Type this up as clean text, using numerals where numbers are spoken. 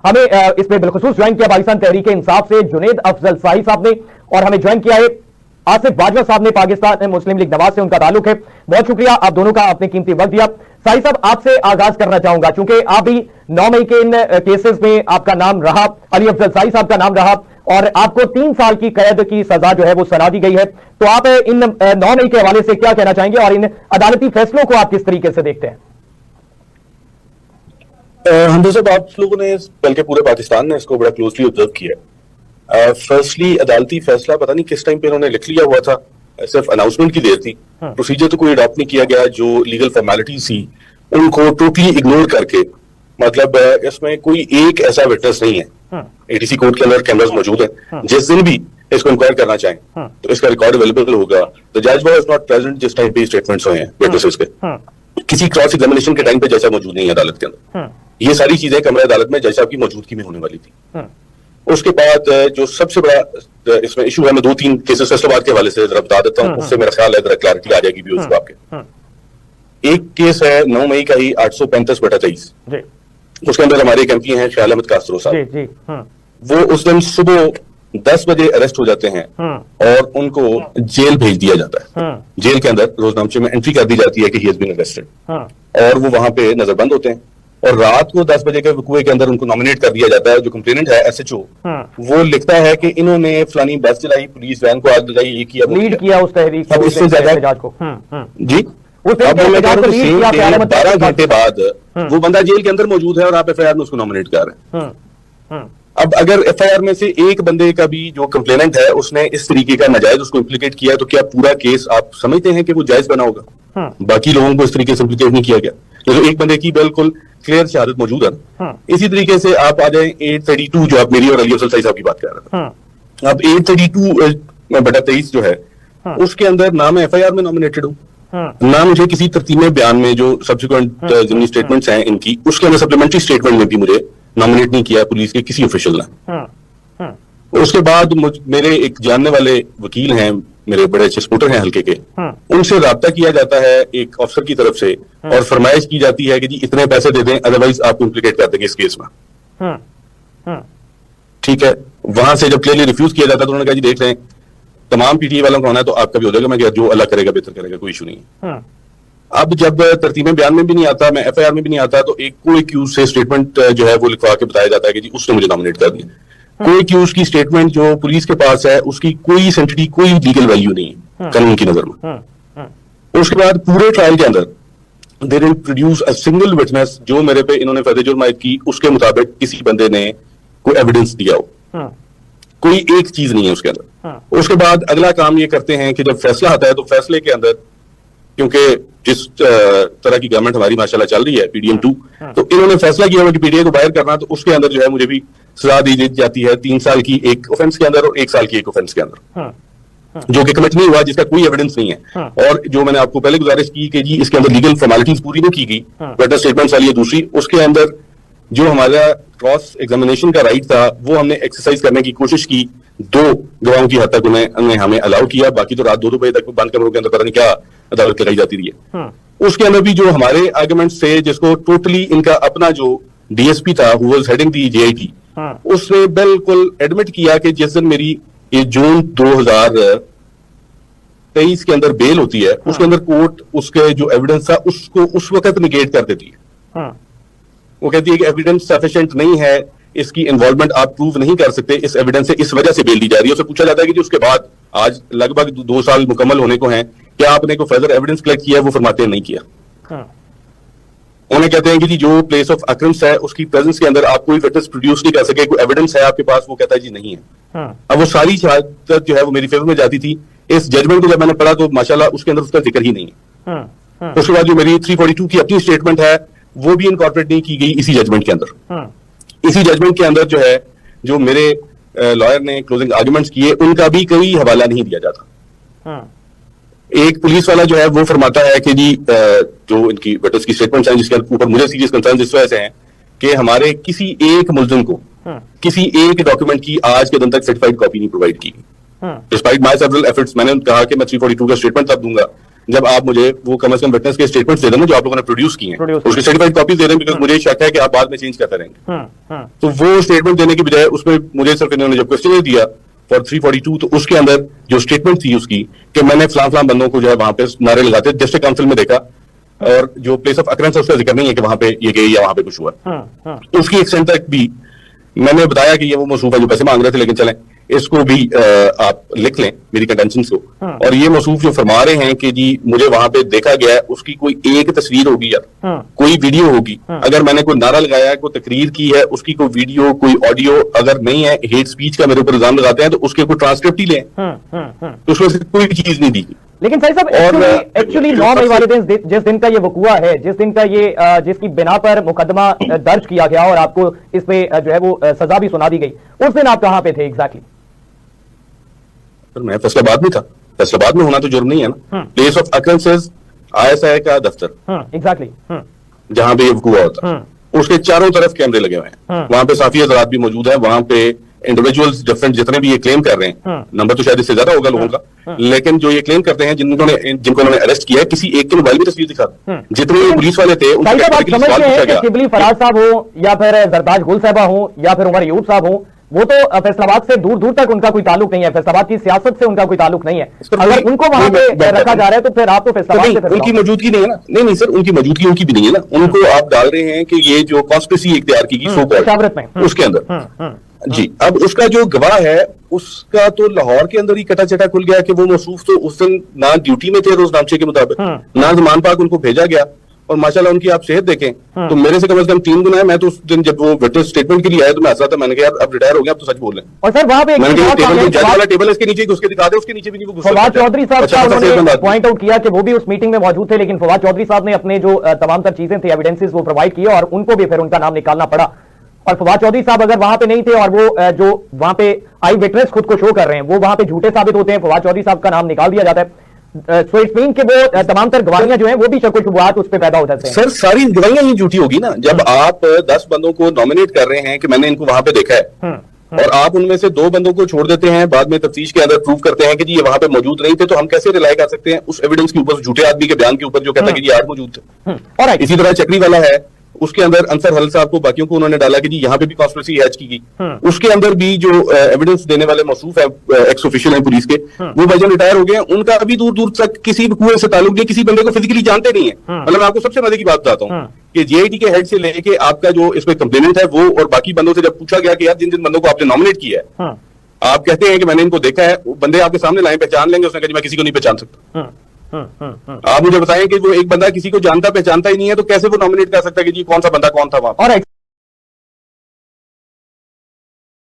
हमें इसमें बिलखुसूस ज्वाइन किया पाकिस्तान तहरीक इंसाफ से जुनेद अफजल शाही साहब ने, और हमें ज्वाइन किया है आसिफ बाजवा साहब ने, पाकिस्तान मुस्लिम लीग नवाज से उनका ताल्लुक है। बहुत शुक्रिया आप दोनों का, आपने कीमती वक्त दिया। शाही साहब, आपसे आगाज करना चाहूंगा, चूंकि आप भी 9 मई के इन केसेस में आपका नाम रहा, अली अफजल शाही साहब का नाम रहा, और आपको 3 साल की कैद की सजा जो है वो सुना दी गई है। तो आप इन 9 मई के हवाले से क्या कहना चाहेंगे और इन अदालती फैसलों को आप किस तरीके से देखते हैं? हमजा साहब, आप लोगों ने बल्कि पूरे पाकिस्तान ने इसको बड़ा क्लोजली ऑब्जर्व किया। फर्स्टली अदालती फैसला पता नहीं किस टाइम पे इन्होंने लिख लिया हुआ था, सिर्फ अनाउंसमेंट की देर थी। प्रोसीजर तो कोई अडॉप्ट नहीं किया गया, जो लीगल फॉर्मेलिटीज थी उनको टोटली इग्नोर करके, मतलब इसमें कोई एक ऐसा विटनेस नहीं है। एटीसी कोर्ट के अंदर कैमरास मौजूद है, जिस दिन भी इसको इंक्वायर करना चाहें तो इसका रिकॉर्ड अवेलेबल होगा। द जज वाज नॉट प्रेजेंट जिस टाइम पे स्टेटमेंट्स हुए हैं विटनेसेस के, किसी क्रॉस एग्जामिनेशन के टाइम पे जज साहब मौजूद नहीं है अदालत के अंदर। ये सारी चीजें कमरा अदालत में जज साहब की मौजूदगी में होने वाली थी। उसके बाद जो सबसे बड़ा इसमें इशू है, मैं 2-3 केसेस फैसलाबाद के हवाले से जरा बता देता हूँ, उससे मेरा ख्याल है जरा क्लैरिटी आ जाएगी व्यूअर्स को आपके। एक केस है 9 मई का ही 835/23, उसके अंदर हमारे एक एमपी हैं ख्याल अहमद कास्त्रो साहब। वो उस दिन सुबह 10 बजे अरेस्ट हो जाते हैं और उनको जेल भेज दिया जाता है। जेल के अंदर रोजनामचे में एंट्री कर दी जाती है कि ही हैज बीन अरेस्टेड, और वो वहां पे नजरबंद होते हैं। और रात को 10 बजे के वकूए के अंदर उनको नॉमिनेट कर दिया जाता है। जो कंप्लेनेंट है एसएचओ, वो लिखता है कि इन्होंने फलानी बस चलाई, पुलिस वैन को आग लगाई, ये किया, लीड किया उस तहरीक अब इससे ज्यादा को। जी, अब 12 घंटे बाद वो बंदा जेल के अंदर मौजूद है और आप एफआईआर में उसको नॉमिनेट कर रहे हैं। अब अगर एफआईआर में से एक बंदे का भी जो कंप्लेनेंट है उसने इस तरीके का नाजायज उसको इम्प्लीकेट किया है, तो क्या पूरा केस आप समझते हैं कि वो जायज बना होगा? बाकी लोगों को इस तरीके से इम्प्लीकेट नहीं किया गया, तो एक बंदे की बिल्कुल क्लियर शहादत मौजूद है। इसी तरीके से आप आ जाए 832, जो आप मेरी और अली अफजल शाही साहब की बात कर रहे थे। अब 832/23 जो है, उसके अंदर ना मैं एफआईआर में नॉमिनेटेड हूँ, ना मुझे किसी तरतीब बयान में जो सब्सिक्वेंट जितनी स्टेटमेंट्स हैं इनकी, उसके अंदर सप्लीमेंट्री स्टेटमेंट में भी मुझे नॉमिनेट नहीं किया पुलिस के किसी ऑफिशियल ने। उसके बाद मेरे एक जानने वाले वकील हैं, मेरे बड़े अच्छे सपोर्टर हैं हल्के के, उनसे राब्ता किया जाता है एक अफसर की तरफ से, और फरमाइश की जाती है कि जी इतने पैसे दे दें अदरवाइज आपको इम्प्लीकेट कर देंगे इस केस में। ठीक है, वहां से जब क्लियरली रिफ्यूज किया जाता है तो उन्होंने कहा जी देख लें, तमाम पीटीए वालों का होना है तो आपका भी हो जाएगा। मैं कहा जो अल्लाह करेगा बेहतर करेगा, कोई इशू नहीं है। अब जब तरतीब बयान में भी नहीं आता, मैं एफआईआर में भी नहीं आता, तो एक को एक्यूज से स्टेटमेंट जो है वो लिखवा के बताया जाता है कि जी उसने मुझे नॉमिनेट कर दिया। कोई एक्यूज की स्टेटमेंट जो पुलिस के पास है उसकी कोई सेंसिटी, कोई लीगल वैल्यू नहीं है कानून की नजर में। उसके बाद पूरे ट्रायल के अंदर they didn't produce a single witness जो मेरे पे इन्होंने फर्द जुर्म आयद की उसके मुताबिक किसी बंदे ने कोई एविडेंस दिया हो, कोई एक चीज नहीं है उसके अंदर। उसके बाद अगला काम ये करते हैं कि जब फैसला आता है तो फैसले के अंदर, क्योंकि जिस तरह की गवर्नमेंट हमारी माशाल्लाह चल रही है PDM 2, तो इन्होंने फैसला किया हुआ कि पीटीआई को बाहर करना, तो उसके अंदर जो है मुझे भी सजा दी जाती है 3 साल की एक ऑफेंस के अंदर और 1 साल की एक ऑफेंस के अंदर, जो कि कमिट नहीं हुआ, जिसका कोई एविडेंस नहीं है। और जो मैंने आपको पहले गुजारिश की कि जी इसके अंदर लीगल फॉर्मेलिटीज पूरी नहीं की गई, विटनेस स्टेटमेंट्स वाली है दूसरी, उसके अंदर जो हमारा क्रॉस एग्जामिनेशन का राइट था वो हमने एक्सरसाइज करने की कोशिश की। 2 गवाहों की हद तक उन्हें हमें अलाउ किया, बाकी तो रात 2-2 बजे तक बंद कमरों के अंदर पता नहीं क्या अदालत लगाई जाती रही है। उसके अंदर भी जो हमारे आर्गुमेंट्स थे, जिसको टोटली इनका अपना जो डीएसपी था who was heading the JIT, उसने बिल्कुल एडमिट किया कि जिस दिन मेरी ये जून 2023 के अंदर बेल होती है, उसके अंदर कोर्ट उसके जो एविडेंस था उसको उस वक्त निगेट कर देती है। वो कहती है कि एविडेंस सफिशिएंट नहीं है, इसकी इन्वॉल्वमेंट आप प्रूव नहीं कर सकते, इस एविडेंस से इस वजह से बेल दी जा रही है। उससे पूछा जाता है कि जी उसके बाद आज लगभग 2 साल मुकम्मल होने को हैं, क्या आपने कोई फर्दर एविडेंस कलेक्ट किया है? वो फरमाते हैं नहीं किया। उन्हें कहते हैं कि जी जो प्लेस ऑफ अक्रंस है उसकी प्रेजेंस के अंदर आप कोई विटनेस प्रोड्यूस नहीं कर सके, कोई एविडेंस है आपके पास? वो कहता है जी नहीं है। अब वो सारी शहादत जो है वो मेरी फेवर में जाती थी। इस जजमेंट को जब मैंने पढ़ा तो माशाल्लाह उसके अंदर उसका जिक्र ही नहीं है। उसके बाद जो मेरी 342 की अपनी स्टेटमेंट है वो भी इनकॉर्पोरेट नहीं की गई इसी जजमेंट के अंदर। इसी जजमेंट के अंदर जो है जो मेरे लॉयर ने क्लोजिंग आर्गुमेंट्स किए उनका भी कोई हवाला नहीं दिया जाता। एक पुलिस वाला जो है वो फरमाता है कि जी जो इनकी विटनेस की स्टेटमेंट्स हैं जिसके ऊपर मुझे सीरियस कंसर्न इस वजह से हैं कि हमारे किसी एक मुल्जिम को किसी एक डॉक्यूमेंट की आज के दिन तक सर्टिफाइड कॉपी नहीं प्रोवाइड की। डिस्पाइट माय सेवरल एफर्ट्स, मैंने कहा कि मैं 342 का स्टेटमेंट तब दूंगा जब आप मुझे वो कम से कम विटनेस के स्टेटमेंट्स दे देना जो आप लोगों ने प्रोड्यूस किए हैं, उसके सर्टिफाइड कॉपीज दे रहे हैं, बिकॉज मुझे शक है कि आप बाद में चेंज करते रहेंगे। तो वो स्टेटमेंट देने की बजाय उसमें मुझे सिर्फ इन्होंने जब क्वेश्चन दिया फॉर 342, तो उसके अंदर जो स्टेटमेंट थी उसकी कि मैंने फलां बंदों को जो है वहां पे नारे लगाते डिस्ट्रिक्ट काउंसिल में देखा, और जो प्लेस ऑफ अकरेंस है उसका जिक्र नहीं है कि वहां पे ये गए या वहां पे कुछ हुआ। उसकी एक्सटेंट तक भी मैंने बताया कि ये वो मौसूफ है जो पैसे मांग रहे थे, लेकिन चलें इसको भी आप लिख लें मेरी कंटेंशन को। और ये मौसूफ जो फरमा रहे हैं कि जी मुझे वहां पे देखा गया है, उसकी कोई एक तस्वीर होगी या कोई वीडियो होगी, अगर मैंने कोई नारा लगाया है, कोई तकरीर की है, उसकी कोई वीडियो कोई ऑडियो अगर नहीं है, हेट स्पीच का मेरे ऊपर इल्जाम लगाते हैं, तो उसके कोई ट्रांसक्रिप्ट ही लें, तो उसमें से कोई चीज नहीं दी। लेकिन सही साहब एक्चुअली 9 मई वाले दिन जिस दिन का ये वकुआ है, जिस दिन का ये जिसकी बिना पर मुकदमा दर्ज किया गया और आपको इस पे जो है वो सजा भी सुना दी गई, उस दिन आप कहां पे थे एग्जैक्टली? मैं फैसलाबाद में था। फैसलाबाद में होना तो जुर्म नहीं है ना। प्लेस ऑफ अकरेंसेस ISI का दफ्तर, एग्जैक्टली, जहां पे ये वकुआ होता, उसके चारों तरफ कैमरे लगे हुए हैं। वहां पे साफी हजरात भी मौजूद है, वहां पे इंडिविजुअल्स डिफरेंट जितने भी ये क्लेम कर रहे हैं, नंबर तो शायद इससे ज्यादा होगा लोगों का, लेकिन जो ये क्लेम करते हैं जिनको उन्होंने अरेस्ट किया है, किसी एक के मोबाइल में तस्वीर दिखा, जितने पुलिस वाले थे उनसे सवाल पूछा गया। शिबली फराज साहब हो या फिर जरदाज गुल साहबा हो या फिर उमर यूब साहब हो, वो तो फैसलाबाद से दूर दूर तक उनका कोई ताल्लुक नहीं है, फैसलाबाद की सियासत से उनका कोई ताल्लुक नहीं है। अगर उनको वहां पे रखा जा रहा है तो फिर आप तो फैसलाबाद से उनकी मौजूदगी नहीं है ना। नहीं सर, उनकी मौजूदगी उनकी भी नहीं है ना। उनको आप डाल रहे हैं कि ये जो कॉन्स्पिरेसी इख्तियार की गई सो उसके अंदर जी, अब उसका जो गवाह है उसका तो लाहौर के अंदर ही कटा चटा खुल गया कि वो मौसूफ तो उस दिन ना ड्यूटी में थे रोजनामचे के मुताबिक, ना जमान पाक उनको भेजा गया, और माशाल्लाह उनकी आप सेहत देखें तो मेरे से कम 3 गुना है। मैं तो उस दिन जब वो विटनेस स्टेटमेंट के लिए आया तो मैं हंस रहा था, मैंने कहा यार अब रिटायर हो गया, अब तो सच बोल रहे हैं। और सर वहां पे जज वाला टेबल है, इसके नीचे उसके दिखा दे, उसके नीचे भी नहीं वो फवाद चौधरी साहब पॉइंट आउट किया कि वो भी उस मीटिंग में मौजूद थे, लेकिन फवाद चौधरी साहब ने अपने जो तमाम तर चीजें थी, एविडेंसेस वो प्रोवाइड किए और उनको भी फिर उनका नाम निकालना पड़ा। और फवाद चौधरी साहब अगर वहां पे नहीं थे और वो जो वहां पे आई विटनेस खुद को शो कर रहे हैं वो वहां पे झूठे साबित होते हैं, फवाद चौधरी साहब का नाम निकाल दिया जाता है, सो इट मीन कि वो तमाम तर गवाहियां जो हैं वो भी शक व शुबहात उस पे पैदा हो जाते हैं। सर सारी गवाहियां ही झूठी होगी ना। जब आप 10 बंदों को नॉमिनेट कर रहे हैं कि मैंने इनको वहां पे देखा है, और आप उनमें से 2 बंदों को छोड़ देते हैं, बाद में तफ्तीश के अंदर प्रूव करते हैं कि जी ये वहां पे मौजूद नहीं थे, तो हम कैसे रिलाई कर सकते हैं उस एविडेंस के ऊपर, झूठे आदमी के बयान के ऊपर जो कहता है कि जी 8 मौजूद थे। इसी तरह चक्री वाला है, उसके अंदर अंसर हल साहब को बाकियों को उन्होंने डाला कि जी यहाँ पे भी कॉन्स्पिरेसी हैच की गई। उसके अंदर भी जो एविडेंस देने वाले मौसूफ है एक्स ऑफिशियल है पुलिस के, वो भाईजान रिटायर हो गए हैं, उनका अभी दूर दूर तक किसी कुएं से ताल्लुक नहीं, किसी बंदे को फिजिकली जानते नहीं है। मतलब मैं आपको सबसे मजे की बात बताता हूँ कि JIT के हेड से लेके आपका जो इसमें कंप्लेनेंट है वो और बाकी बंदों से जब पूछा गया कि यार जिन जिन बंदों को आपने नॉमिनेट किया है, आप कहते हैं कि मैंने इनको देखा है, बंदे आपके सामने लाए, पहचान लेंगे, उसने कहा मैं किसी को नहीं पहचान सकता। आप मुझे बताएं कि वो एक बंदा किसी को जानता पहचानता ही नहीं है, तो कैसे वो नॉमिनेट कर सकता है कि जी कौन सा बंदा कौन था वहां।